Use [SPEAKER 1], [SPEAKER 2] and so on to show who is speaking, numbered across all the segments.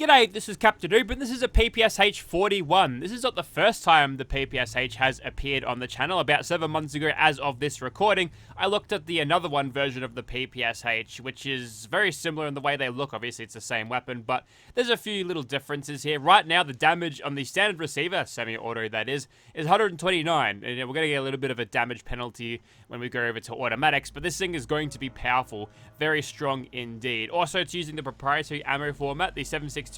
[SPEAKER 1] G'day, this is Captainoob, and this is a PPSh-41. This is not the first time the PPSh has appeared on the channel. About 7 months ago, as of this recording, I looked at the another one version of the PPSh, which is very similar in the way they look. Obviously, it's the same weapon, but there's a few little differences here. Right now, the damage on the standard receiver, semi-auto that is 129, and we're going to get a little bit of a damage penalty when we go over to automatics, but this thing is going to be powerful, very strong indeed. Also, it's using the proprietary ammo format, the 7.62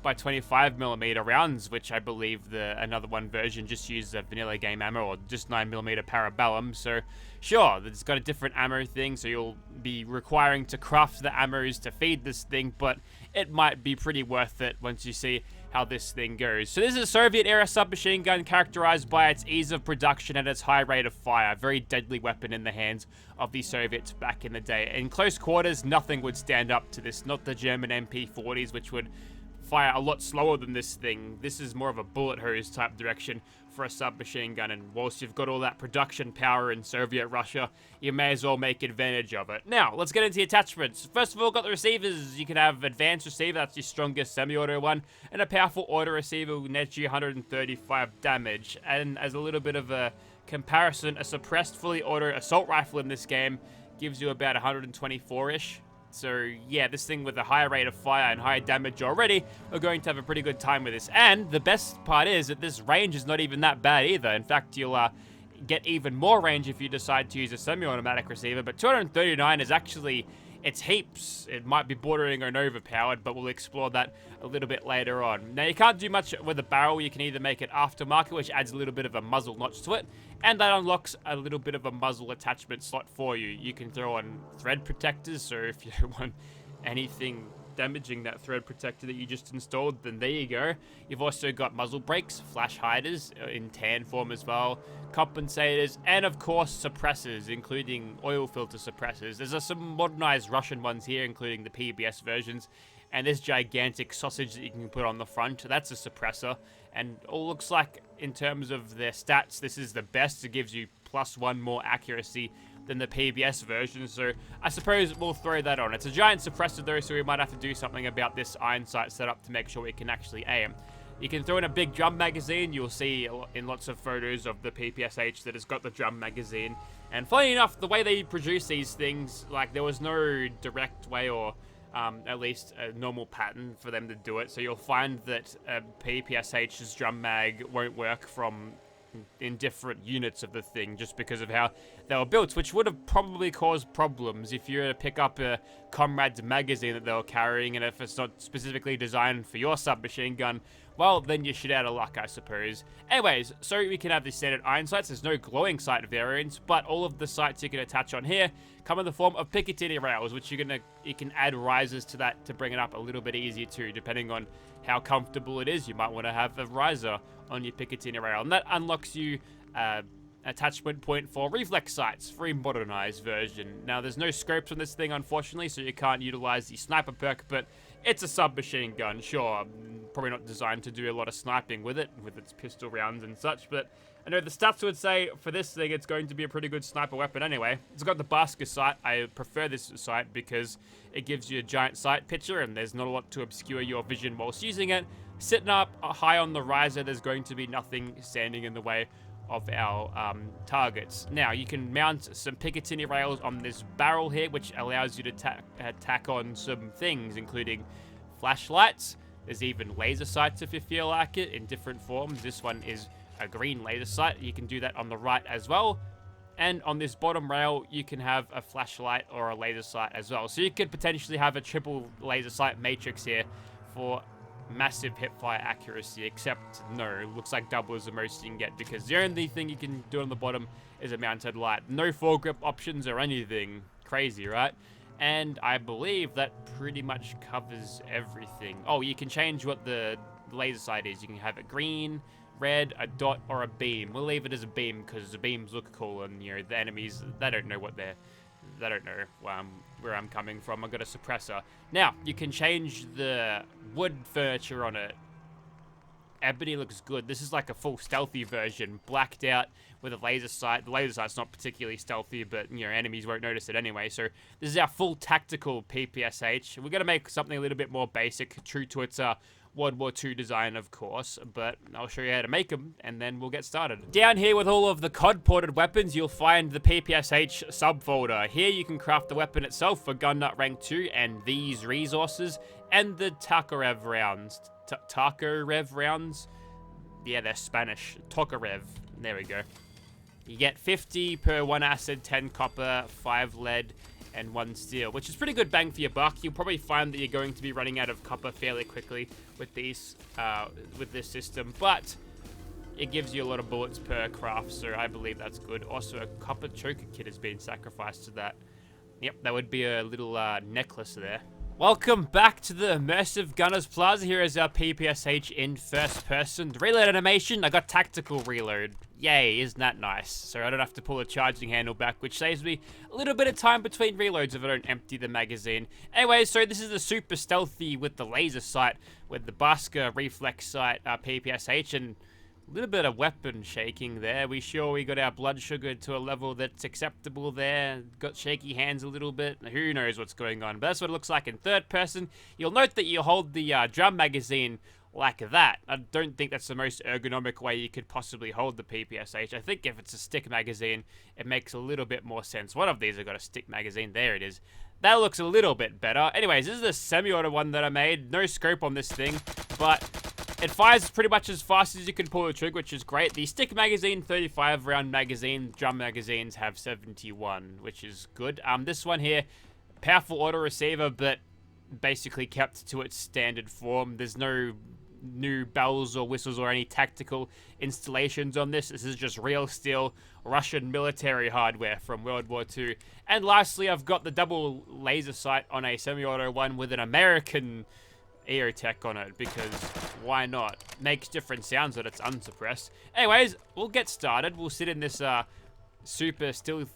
[SPEAKER 1] by 25mm rounds, which I believe the another one version just used a vanilla game ammo or just 9mm parabellum. So sure, it's got a different ammo thing, so you'll be requiring to craft the ammos to feed this thing, but it might be pretty worth it once you see how this thing goes. So this is a Soviet-era submachine gun characterized by its ease of production and its high rate of fire. Very deadly weapon in the hands of the Soviets back in the day. In close quarters, nothing would stand up to this. Not the German MP40s, which would fire a lot slower than this thing. This is more of a bullet hose type direction for a submachine gun, and whilst you've got all that production power in Soviet Russia, you may as well make advantage of it. Now, let's get into the attachments. First of all, got the receivers. You can have advanced receiver, that's your strongest semi-auto one, and a powerful auto receiver will net you 135 damage. And as a little bit of a comparison, a suppressed fully auto assault rifle in this game gives you about 124-ish. So yeah, this thing with a higher rate of fire and higher damage already, we're going to have a pretty good time with this. And the best part is that this range is not even that bad either. In fact, you'll get even more range if you decide to use a semi-automatic receiver. But 239 is actually, it's heaps. It might be bordering on overpowered, but we'll explore that a little bit later on. Now, you can't do much with a barrel. You can either make it aftermarket, which adds a little bit of a muzzle notch to it, and that unlocks a little bit of a muzzle attachment slot for you. You can throw on thread protectors, so if you don't want anything damaging that thread protector that you just installed, then there you go. You've also got muzzle brakes, flash hiders in tan form as well, compensators, and of course suppressors, including oil filter suppressors. There's some modernized Russian ones here, including the PBS versions, and this gigantic sausage that you can put on the front, that's a suppressor. And it looks like in terms of their stats, this is the best. It gives you +1 more accuracy than the PBS version, so I suppose we'll throw that on. It's a giant suppressor though, so we might have to do something about this iron sight setup to make sure we can actually aim. You can throw in a big drum magazine. You'll see in lots of photos of the PPSh that has got the drum magazine. And funny enough, the way they produce these things, like there was no direct way or at least a normal pattern for them to do it. So you'll find that PPSh's drum mag won't work in different units of the thing just because of how they were built, which would have probably caused problems if you were to pick up a Comrade's magazine that they were carrying, and if it's not specifically designed for your submachine gun, well, then you're shit out of luck, I suppose. Anyways, so we can have the standard iron sights. There's no glowing sight variants, but all of the sights you can attach on here come in the form of Picatinny rails, which you can add risers to that to bring it up a little bit easier too, depending on how comfortable it is. You might want to have a riser on your Picatinny rail, and that unlocks you attachment point for reflex sights, free modernized version. Now, there's no scopes on this thing, unfortunately, so you can't utilize the sniper perk, but it's a submachine gun, sure. Probably not designed to do a lot of sniping with it, with its pistol rounds and such, but I know the stats would say for this thing it's going to be a pretty good sniper weapon anyway. It's got the basket sight. I prefer this sight because it gives you a giant sight picture and there's not a lot to obscure your vision whilst using it. Sitting up high on the riser, there's going to be nothing standing in the way of our targets. Now, you can mount some Picatinny rails on this barrel here, which allows you to tack on some things, including flashlights. There's even laser sights if you feel like it, in different forms. This one is a green laser sight. You can do that on the right as well. And on this bottom rail, you can have a flashlight or a laser sight as well. So you could potentially have a triple laser sight matrix here for massive hipfire accuracy, except no, it looks like double is the most you can get, because the only thing you can do on the bottom is a mounted light. No foregrip options or anything. Crazy, right? And I believe that pretty much covers everything. Oh, you can change what the laser sight is. You can have it green, red, a dot, or a beam. We'll leave it as a beam because the beams look cool, and you know the enemies, they don't know where I'm coming from. I've got a suppressor. Now, you can change the wood furniture on it. ebony looks good. This is like a full stealthy version, blacked out with a laser sight. The laser sight's not particularly stealthy, but, you know, enemies won't notice it anyway. So this is our full tactical PPSh. We're going to make something a little bit more basic, true to its World War II design, of course, but I'll show you how to make them, and then we'll get started. Down here with all of the COD-ported weapons, you'll find the PPSh subfolder. Here you can craft the weapon itself for Gun Nut Rank 2, and these resources, and the Tokarev rounds. Tokarev rounds? Yeah, they're Spanish. Tokarev. There we go. You get 50 per 1 acid, 10 copper, 5 lead, and 1 steel, which is pretty good bang for your buck. You'll probably find that you're going to be running out of copper fairly quickly with these, with this system, but it gives you a lot of bullets per craft, so I believe that's good. Also, a copper choker kit has been sacrificed to that. Yep, that would be a little necklace there. Welcome back to the Immersive Gunners Plaza. Here is our PPSh in first person. The reload animation, I got tactical reload. Yay, isn't that nice? So I don't have to pull a charging handle back, which saves me a little bit of time between reloads if I don't empty the magazine. Anyway, so this is the super stealthy with the laser sight, with the Basker reflex sight PPSh, and a little bit of weapon shaking there. We got our blood sugar to a level that's acceptable there. Got shaky hands a little bit. Who knows what's going on? But that's what it looks like in third person. You'll note that you hold the drum magazine like that. I don't think that's the most ergonomic way you could possibly hold the PPSh. I think if it's a stick magazine, it makes a little bit more sense. One of these have got a stick magazine. There it is. That looks a little bit better. Anyways, this is the semi-auto one that I made. No scope on this thing, but it fires pretty much as fast as you can pull the trigger, which is great. The stick magazine, 35 round magazine. Drum magazines have 71, which is good. This one here, powerful auto receiver, but basically kept to its standard form. There's no new bells or whistles or any tactical installations on this. This is just real steel Russian military hardware from World War II. And lastly, I've got the double laser sight on a semi-auto one with an American EOTech on it, because why not? Makes different sounds when it's unsuppressed. Anyways, we'll get started. We'll sit in this super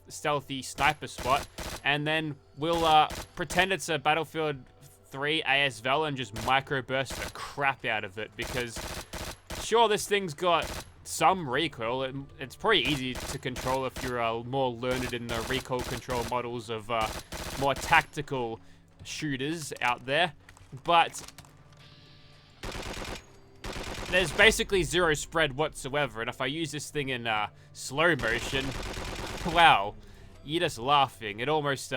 [SPEAKER 1] stealthy sniper spot, and then we'll pretend it's a Battlefield 3 ASVEL and just microburst the crap out of it, because sure, this thing's got some recoil. It's pretty easy to control if you're more learned in the recoil control models of more tactical shooters out there, but there's basically zero spread whatsoever, and if I use this thing in slow motion, wow, you're just laughing. It almost,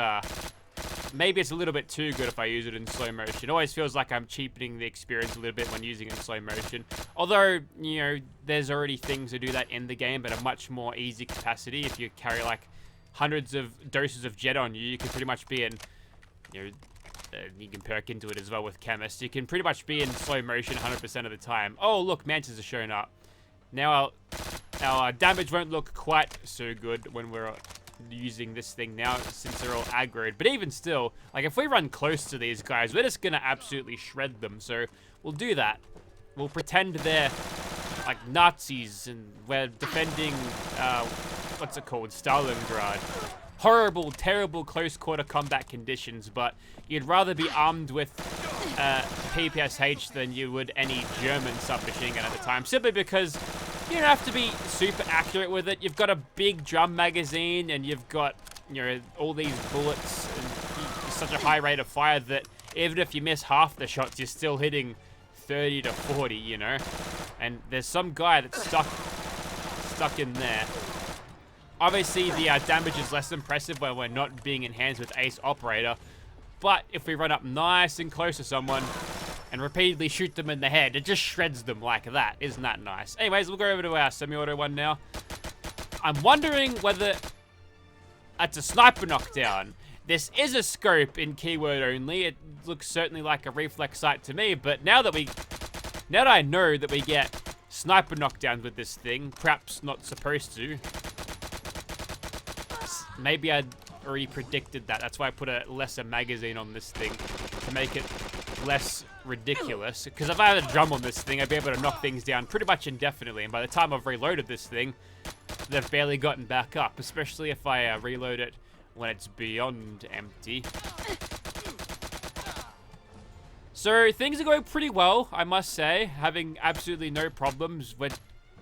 [SPEAKER 1] maybe it's a little bit too good if I use it in slow motion. It always feels like I'm cheapening the experience a little bit when using it in slow motion. Although, you know, there's already things to do that in the game, but a much more easy capacity. If you carry like hundreds of doses of jet on you, you can pretty much be in, you know, you can perk into it as well with Chemist. You can pretty much be in slow motion 100% of the time. Oh, look, Mantis are showing up. Now our damage won't look quite so good when we're using this thing now, since they're all aggroed. But even still, like, if we run close to these guys, we're just gonna absolutely shred them. So we'll do that. We'll pretend they're like Nazis and we're defending, what's it called? Stalingrad. Horrible, terrible close quarter combat conditions, but you'd rather be armed with PPSh than you would any German submachine gun at the time, simply because you don't have to be super accurate with it. You've got a big drum magazine, and you've got, you know, all these bullets, and such a high rate of fire that even if you miss half the shots, you're still hitting 30 to 40, you know? And there's some guy that's stuck in there. Obviously, the damage is less impressive when we're not being enhanced with Ace Operator, but if we run up nice and close to someone and repeatedly shoot them in the head, it just shreds them like that. Isn't that nice? Anyways, we'll go over to our semi-auto one now. I'm wondering whether that's a sniper knockdown. This is a scope in keyword only. It looks certainly like a reflex sight to me, but now that I know that we get sniper knockdowns with this thing, perhaps not supposed to. Maybe I'd already predicted that. That's why I put a lesser magazine on this thing, to make it less ridiculous. Because if I had a drum on this thing, I'd be able to knock things down pretty much indefinitely. And by the time I've reloaded this thing, they've barely gotten back up. Especially if I reload it when it's beyond empty. So things are going pretty well, I must say. Having absolutely no problems. We're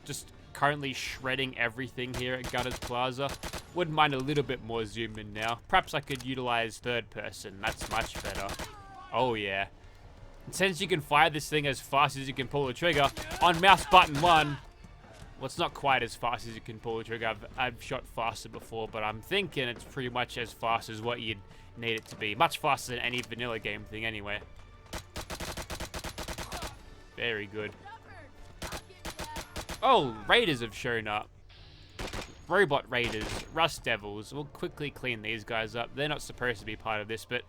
[SPEAKER 1] just currently shredding everything here at Gunners Plaza. Wouldn't mind a little bit more zoom in now. Perhaps I could utilize third person. That's much better. Oh yeah. And since you can fire this thing as fast as you can pull the trigger on mouse button 1, well, it's not quite as fast as you can pull the trigger. I've shot faster before, but I'm thinking it's pretty much as fast as what you'd need it to be. Much faster than any vanilla game thing anyway. Very good. Oh, raiders have shown up. Robot raiders, rust devils. We'll quickly clean these guys up. They're not supposed to be part of this, but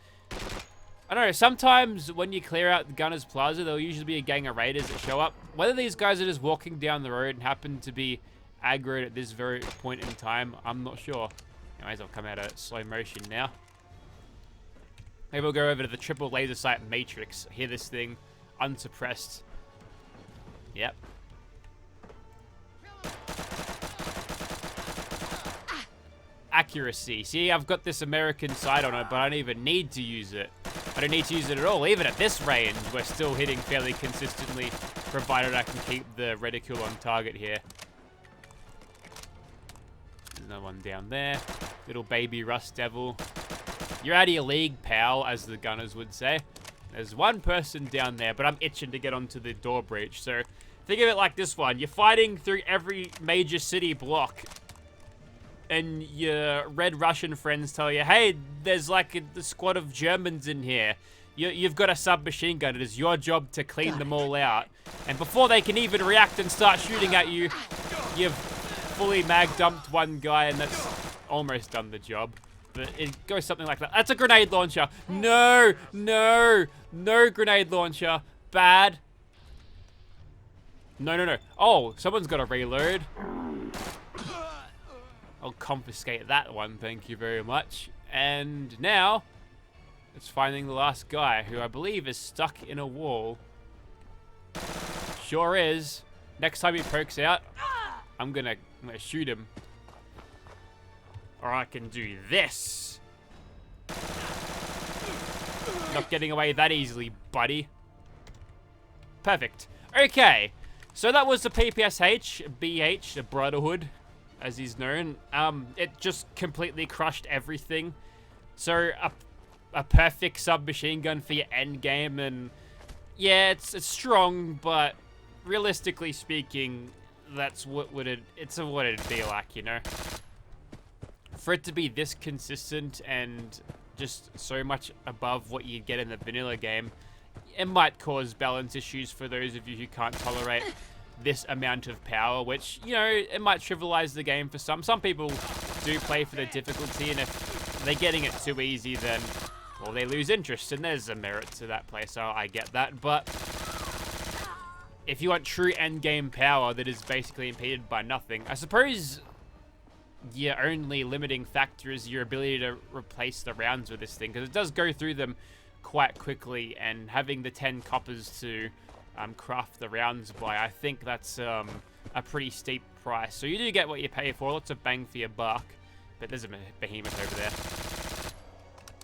[SPEAKER 1] I don't know, sometimes when you clear out the Gunners Plaza, there'll usually be a gang of raiders that show up. Whether these guys are just walking down the road and happen to be aggroed at this very point in time, I'm not sure. Anyways, I'll come out of slow motion now. Maybe we'll go over to the triple laser sight matrix. Hear this thing unsuppressed. Yep. Accuracy. See, I've got this American sight on it, but I don't even need to use it. I don't need to use it at all. Even at this range, we're still hitting fairly consistently, provided I can keep the reticule on target here. There's another one down there. Little baby rust devil. You're out of your league, pal, as the gunners would say. There's one person down there, but I'm itching to get onto the door breach. So think of it like this one. You're fighting through every major city block, and your red Russian friends tell you, hey, there's like a squad of Germans in here. You've got a submachine gun. It is your job to clean them all out. And before they can even react and start shooting at you, you've fully mag dumped one guy, and that's almost done the job. But it goes something like that. That's a grenade launcher. No, no, no grenade launcher. Bad. No, no, no. Oh, someone's got to reload. I'll confiscate that one, thank you very much. And now, it's finding the last guy, who I believe is stuck in a wall. Sure is. Next time he pokes out, I'm gonna shoot him. Or I can do this. Not getting away that easily, buddy. Perfect. Okay, so that was the PPSh-BH, the Brotherhood, as he's known. It just completely crushed everything. So a perfect submachine gun for your end game, and yeah, it's strong, but realistically speaking, that's what it'd be like, you know. For it to be this consistent and just so much above what you'd get in the vanilla game, it might cause balance issues for those of you who can't tolerate this amount of power, which, you know, it might trivialize the game for some. Some people do play for the difficulty, and if they're getting it too easy, then, well, they lose interest, and there's a merit to that play, so I get that. But if you want true endgame power that is basically impeded by nothing, I suppose your only limiting factor is your ability to replace the rounds with this thing, because it does go through them quite quickly, and having the 10 coppers to craft the rounds by, I think that's a pretty steep price. So you do get what you pay for, lots of bang for your buck, but there's a behemoth over there.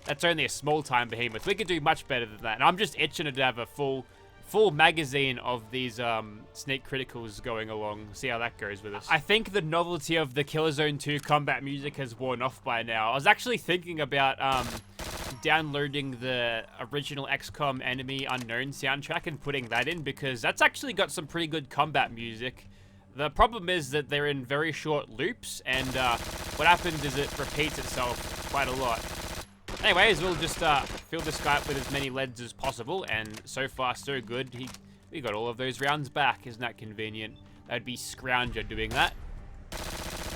[SPEAKER 1] That's only a small time behemoth. We could do much better than that, and I'm just itching to have a full magazine of these sneak criticals going along. See how that goes with us. I think the novelty of the Killzone 2 combat music has worn off by now. I was actually thinking about downloading the original XCOM Enemy Unknown soundtrack and putting that in, because that's actually got some pretty good combat music. The problem is that they're in very short loops, and what happens is it repeats itself quite a lot. Anyways, we'll just fill this guy up with as many leads as possible, and so far so good. We got all of those rounds back. Isn't that convenient? That'd be Scrounger doing that.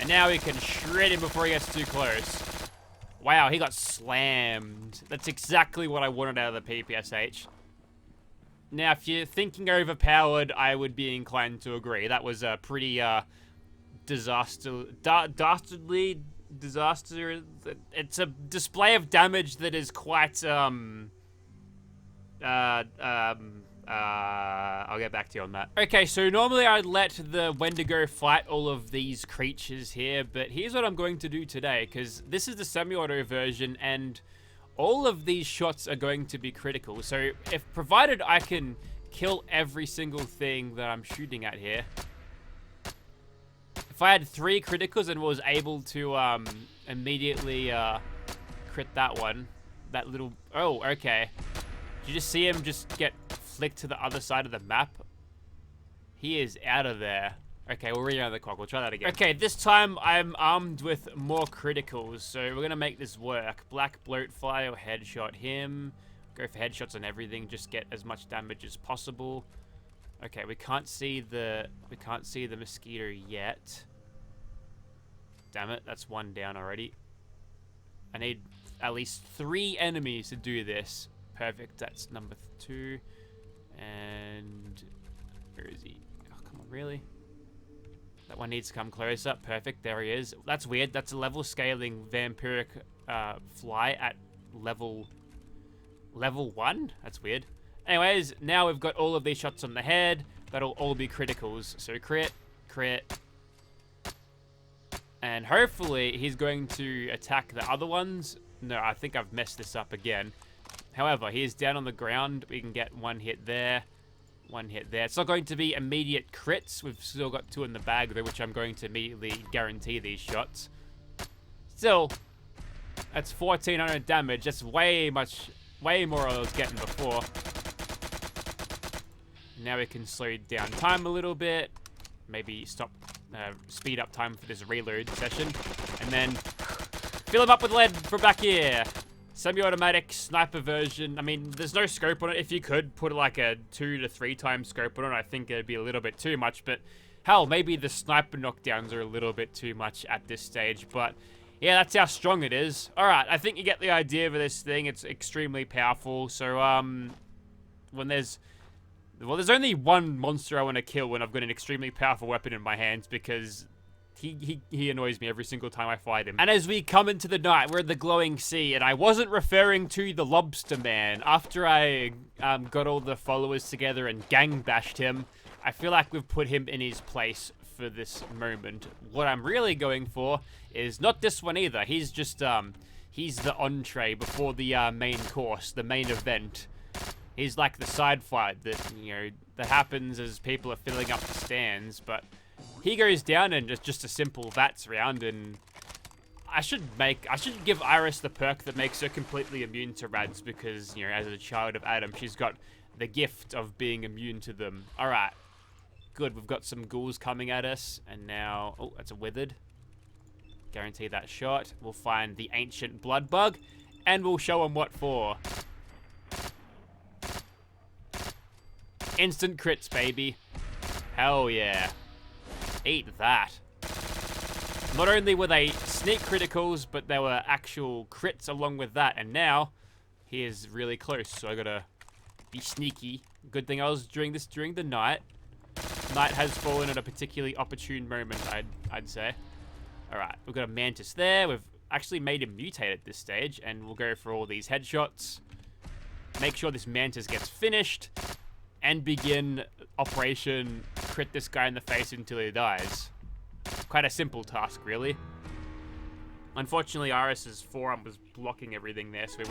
[SPEAKER 1] And now we can shred him before he gets too close. Wow, he got slammed. That's exactly what I wanted out of the PPSh. Now, if you're thinking overpowered, I would be inclined to agree. That was a pretty dastardly disaster. It's a display of damage that is quite I'll get back to you on that. Okay, so normally I'd let the Wendigo fight all of these creatures here, but here's what I'm going to do today, because this is the semi-auto version, and all of these shots are going to be critical. So if provided I can kill every single thing that I'm shooting at here. If I had 3 criticals and was able to immediately crit that one, that little... Oh, okay. Did you just see him just get flicked to the other side of the map? He is out of there. Okay, we'll read the clock. We'll try that again. Okay, this time I'm armed with more criticals, so we're going to make this work. Black Bloatfly or headshot him. Go for headshots on everything. Just get as much damage as possible. Okay, we can't see the mosquito yet. Damn it, that's 1 down already. I need at least 3 enemies to do this. Perfect, that's number 2. And where is he? Oh, come on, really? That one needs to come close up. Perfect, there he is. That's weird. That's a level scaling vampiric fly at level 1. That's weird. Anyways, now we've got all of these shots on the head. That'll all be criticals. So crit, crit. And hopefully he's going to attack the other ones. No, I think I've messed this up again. However, he is down on the ground. We can get 1 hit there. 1 hit there. It's not going to be immediate crits. We've still got 2 in the bag though, which I'm going to immediately guarantee these shots. Still, that's 1400 damage. That's way more than I was getting before. Now we can slow down time a little bit. Maybe speed up time for this reload session. And then fill him up with lead from back here. Semi-automatic sniper version. I mean, there's no scope on it. If you could put like a 2 to 3 times scope on it, I think it'd be a little bit too much. But hell, maybe the sniper knockdowns are a little bit too much at this stage. But yeah, that's how strong it is. All right, I think you get the idea of this thing. It's extremely powerful. So when there's only 1 monster I want to kill when I've got an extremely powerful weapon in my hands, because he annoys me every single time I fight him. And as we come into the night, we're in the glowing sea, and I wasn't referring to the lobster man. After I got all the followers together and gang bashed him, I feel like we've put him in his place for this moment. What I'm really going for is not this one either. He's just he's the entree before the main course, the main event. He's like the side fight that, you know, that happens as people are filling up the stands, but he goes down in just a simple VATS round, and I should give Iris the perk that makes her completely immune to rads, because, you know, as a child of Adam, she's got the gift of being immune to them. All right, good. We've got some ghouls coming at us, and now, oh, that's a withered. Guarantee that shot. We'll find the ancient blood bug, and we'll show them what for. Instant crits, baby. Hell yeah. Eat that. Not only were they sneak criticals, but there were actual crits along with that. And now, he is really close, so I gotta be sneaky. Good thing I was doing this during the night. Night has fallen at a particularly opportune moment, I'd say. Alright, we've got a mantis there. We've actually made him mutate at this stage, and we'll go for all these headshots. Make sure this mantis gets finished, and begin Operation Crit this guy in the face until he dies. Quite a simple task, really. Unfortunately, Iris's forearm was blocking everything there, so we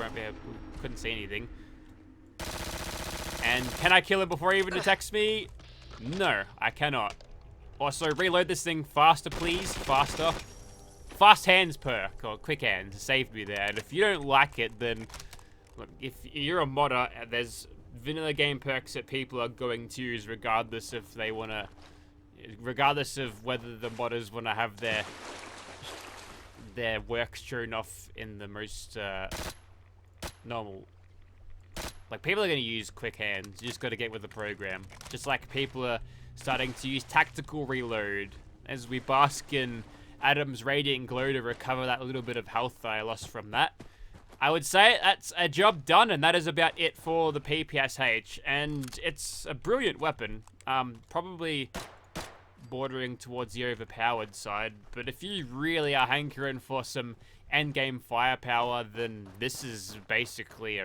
[SPEAKER 1] couldn't see anything. And can I kill him before he even detects me? No, I cannot. Also, reload this thing faster, please. Faster. Fast hands perk, or quick hands, saved me there. And if you don't like it, then look, if you're a modder, there's vanilla game perks that people are going to use regardless of whether the modders want to have their work shown off in the most normal. Like, people are going to use quick hands. You just got to get with the program. Just like people are starting to use tactical reload as we bask in Adam's radiant glow to recover that little bit of health that I lost from that. I would say that's a job done, and that is about it for the PPSh. And it's a brilliant weapon. Probably bordering towards the overpowered side. But if you really are hankering for some endgame firepower, then this is basically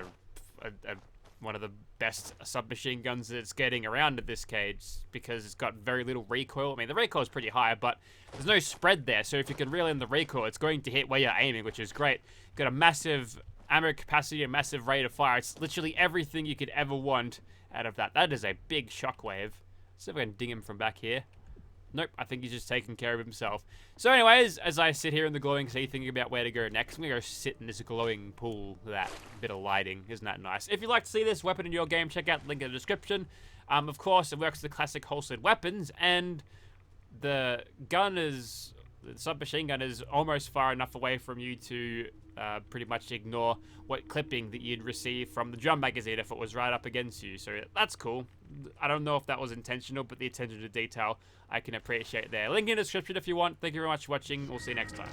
[SPEAKER 1] one of the best submachine guns that it's getting around at this cage, because it's got very little recoil. I mean, the recoil is pretty high, but there's no spread there. So if you can reel in the recoil, it's going to hit where you're aiming, which is great. Got a massive ammo capacity, a massive rate of fire. It's literally everything you could ever want out of that. That is a big shockwave. Let's see if I can ding him from back here. Nope, I think he's just taking care of himself. So anyways, as I sit here in the glowing sea thinking about where to go next, I'm going to go sit in this glowing pool with that bit of lighting. Isn't that nice? If you'd like to see this weapon in your game, check out the link in the description. Of course, it works with the classic holstered weapons, and the gun is... the submachine gun is almost far enough away from you to pretty much ignore what clipping that you'd receive from the drum magazine if it was right up against you. So that's cool. I don't know if that was intentional, but the attention to detail I can appreciate there. Link in the description if you want. Thank you very much for watching. We'll see you next time.